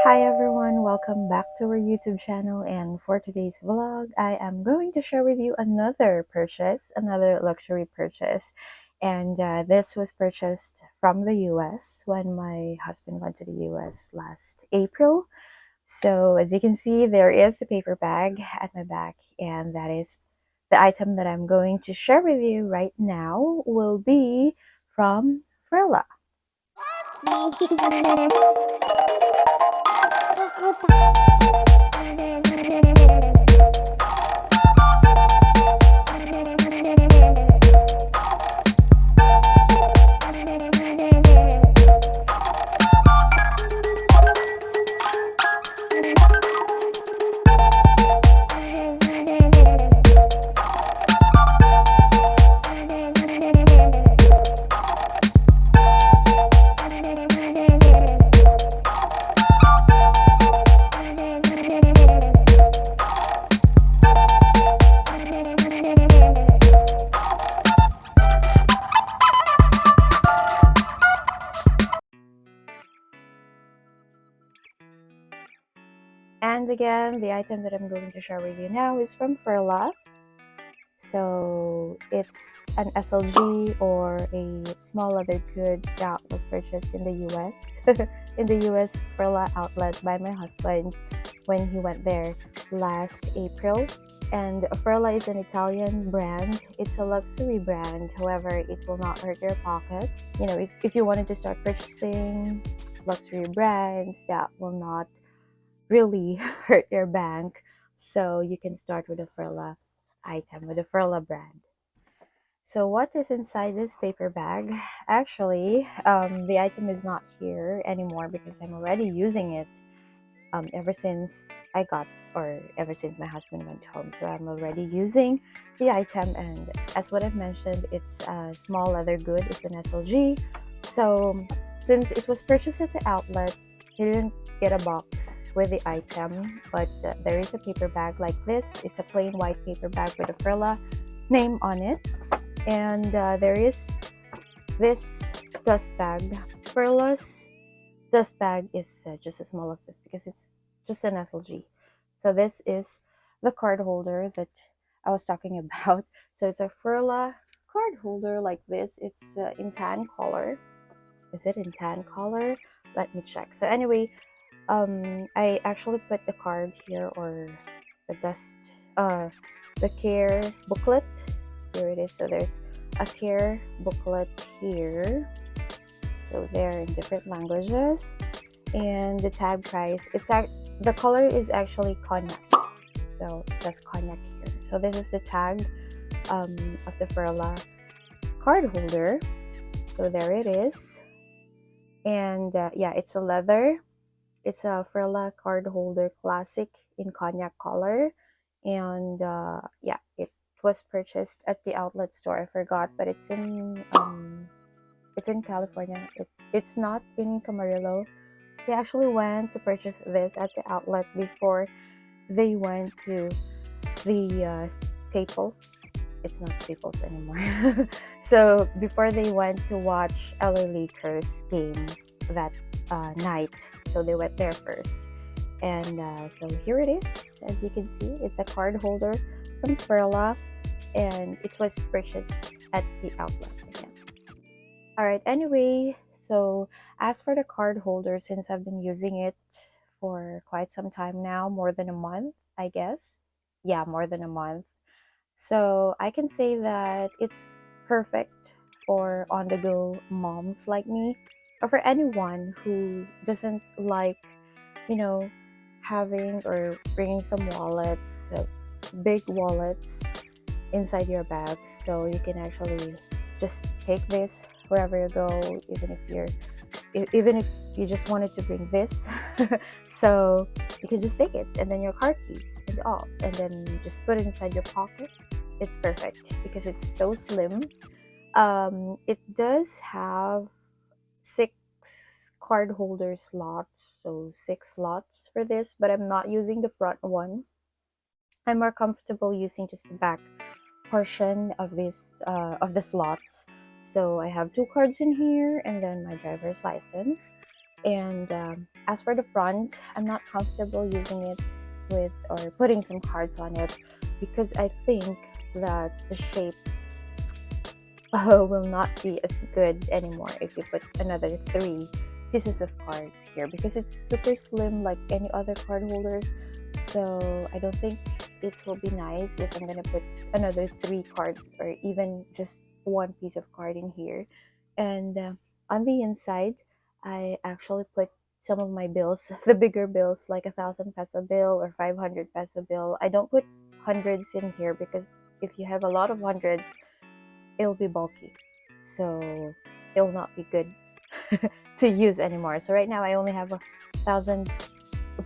Hi everyone, welcome back to our YouTube channel, and for today's vlog, I am going to share with you another purchase, another luxury purchase. And this was purchased from the US when my husband went to the US last April. So as you can see, there is a paper bag at my back, and that is the item that I'm going to share with you right now will be from Furla. And again, the item that I'm going to share with you now is from Furla. So it's an SLG, or a small leather good, that was purchased in the US. In the US Furla outlet by my husband when he went there last April. And Furla is an Italian brand. It's a luxury brand. However, it will not hurt your pocket. You know, if you wanted to start purchasing luxury brands that will not really hurt your bank, so you can start with a Furla item, with a Furla brand. So what is inside this paper bag? Actually, the item is not here anymore because I'm already using it ever since I got, or ever since my husband went home. So I'm already using the item, and as what I've mentioned, it's a small leather good. It's an SLG. So since it was purchased at the outlet, he didn't get a box with the item, but there is a paper bag like this. It's a plain white paper bag with a Furla name on it, and there is this dust bag. Furla's dust bag is just as small as this because it's just an SLG. So this is the card holder that I was talking about. So it's a Furla card holder like this. It's in tan color. Is it in tan color? Let me check. So anyway, I actually put the card here, or the the care booklet. Here it is. So there's a care booklet here. So they're in different languages, and the tag price, the color is actually cognac. So it says cognac here. So this is the tag of the Furla card holder. So there it is. And yeah, it's a leather. It's a Furla card holder classic in cognac color. And yeah, it was purchased at the outlet store. I forgot, but it's in California. It's not in Camarillo. They actually went to purchase this at the outlet before they went to the Staples. It's not Staples anymore. So before they went to watch LA Lakers game that night, so they went there first. And so here it is. As you can see, it's a card holder from Furla, and it was purchased at the outlet again. All right, anyway, so as for the card holder, since I've been using it for quite some time now, more than a month, I guess. Yeah, more than a month. So I can say that it's perfect for on-the-go moms like me, or for anyone who doesn't like, you know, having or bringing some wallets, big wallets inside your bag. So you can actually just take this wherever you go, even if you just wanted to bring this. So you can just take it, and then your car keys and all, and then just put it inside your pocket. It's perfect because it's so slim. It does have 6 card holder slots, so 6 slots for this, but I'm not using the front one. I'm more comfortable using just the back portion of the slots. So I have 2 cards in here, and then my driver's license. And as for the front, I'm not comfortable using it with or putting some cards on it because I think that the shape will not be as good anymore if you put another three pieces of cards here, because it's super slim like any other card holders. So I don't think it will be nice if I'm gonna put another three cards or even just one piece of card in here. And on the inside, I actually put some of my bills, the bigger bills, like 1,000 peso bill or 500 peso bill. I don't put hundreds in here because if you have a lot of hundreds, it'll be bulky, so it'll not be good to use anymore. So right now I only have 1,000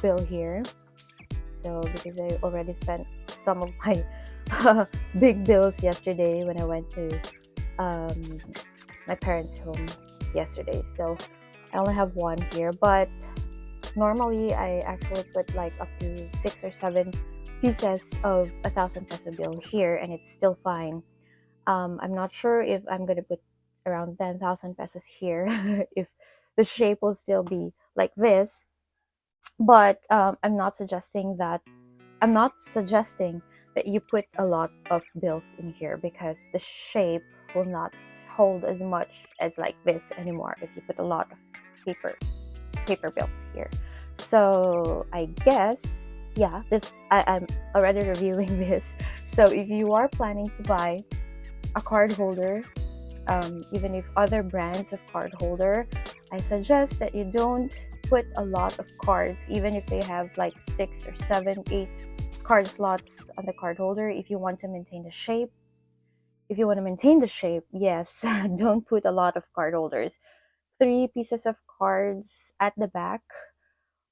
bill here, so because I already spent some of my big bills yesterday when I went to um, my parents' home yesterday. So I only have one here, but normally I actually put like up to 6 or 7 pieces of 1,000 peso bill here, and it's still fine. I'm not sure if I'm gonna put around 10,000 pesos here if the shape will still be like this. But I'm not suggesting that you put a lot of bills in here, because the shape will not hold as much as like this anymore if you put a lot of paper bills here. So I guess, yeah, I'm already reviewing this. So if you are planning to buy a card holder, even if other brands of card holder, I suggest that you don't put a lot of cards, even if they have like 6 or 7, 8 card slots on the card holder. If you want to maintain the shape, yes, don't put a lot of card holders. 3 pieces of cards at the back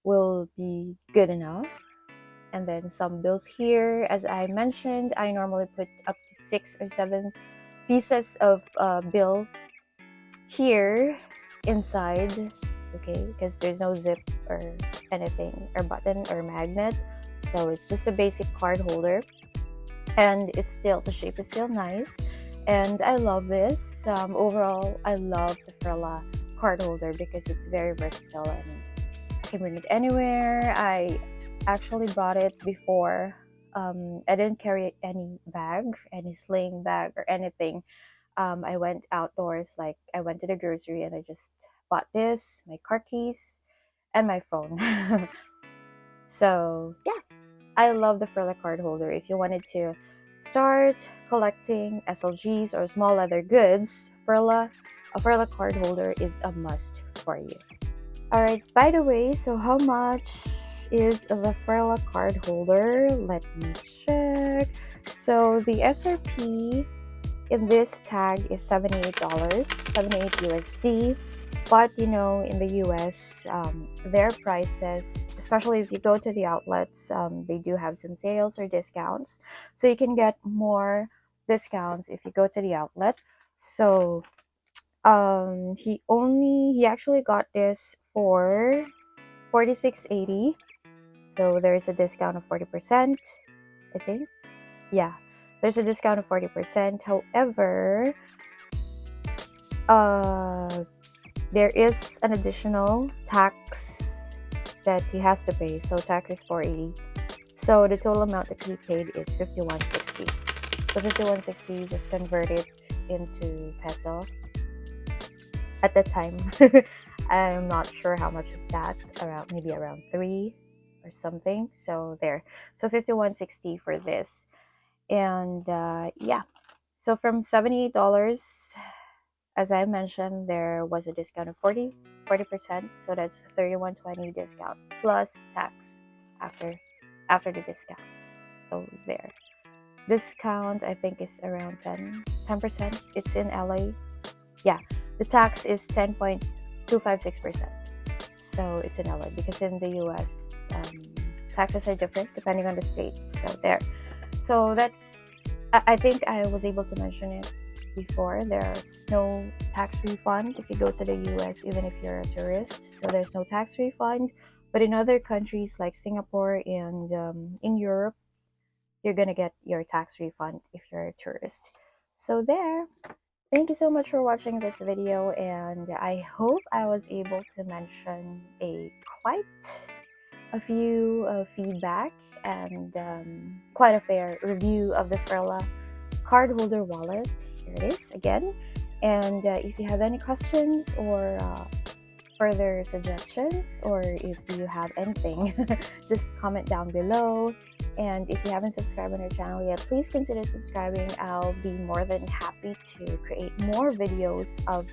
will be good enough. And then some bills here. As I mentioned, I normally put up to 6 or 7 pieces of bill here inside, okay, because there's no zip or anything or button or magnet, so it's just a basic card holder, and the shape is still nice, and I love this. Overall, I love the Furla card holder because it's very versatile and I can bring it anywhere. I actually brought it before. I didn't carry any bag, any sling bag or anything. I went outdoors, like I went to the grocery and I just bought this, my car keys, and my phone. So yeah, I love the Furla card holder. If you wanted to start collecting SLGs or small leather goods, a Furla card holder is a must for you. Alright, by the way, so how much is the Furla card holder? Let me check. So the SRP in this tag is $78, 78 USD. But in the US, their prices, especially if you go to the outlets, they do have some sales or discounts. So you can get more discounts if you go to the outlet. So he actually got this for 46.80. So there's a discount of 40%, I think. Yeah, there's a discount of 40%. However, there is an additional tax that he has to pay. So tax is 480. So the total amount that he paid is 5160. So 5160, just convert it into peso. At the time, I'm not sure how much is that. Maybe around 3 or something. So there. So 5160 for this. And yeah. So from $78, as I mentioned, there was a discount of 40%, so that's 3120 discount plus tax after the discount. So there. Discount I think is around 10%. It's in LA. Yeah, the tax is 10.256%. So it's in LA, because in the US, taxes are different depending on the state. So there. So I think I was able to mention it before. There's no tax refund if you go to the US, even if you're a tourist. So there's no tax refund. But in other countries like Singapore and in Europe, you're gonna get your tax refund if you're a tourist. So there. Thank you so much for watching this video, and I hope I was able to mention quite a few feedback and quite a fair review of the Furla card holder wallet. Here it is again. And if you have any questions or further suggestions, or if you have anything, just comment down below. And if you haven't subscribed on our channel yet, please consider subscribing. I'll be more than happy to create more videos of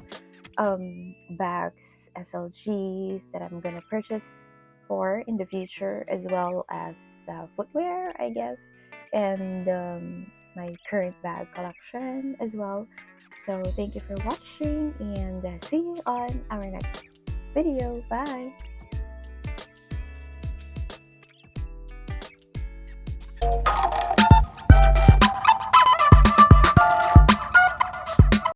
bags, SLGs that I'm gonna purchase for in the future, as well as footwear, I guess, and my current bag collection as well. So thank you for watching, and see you on our next video. Bye.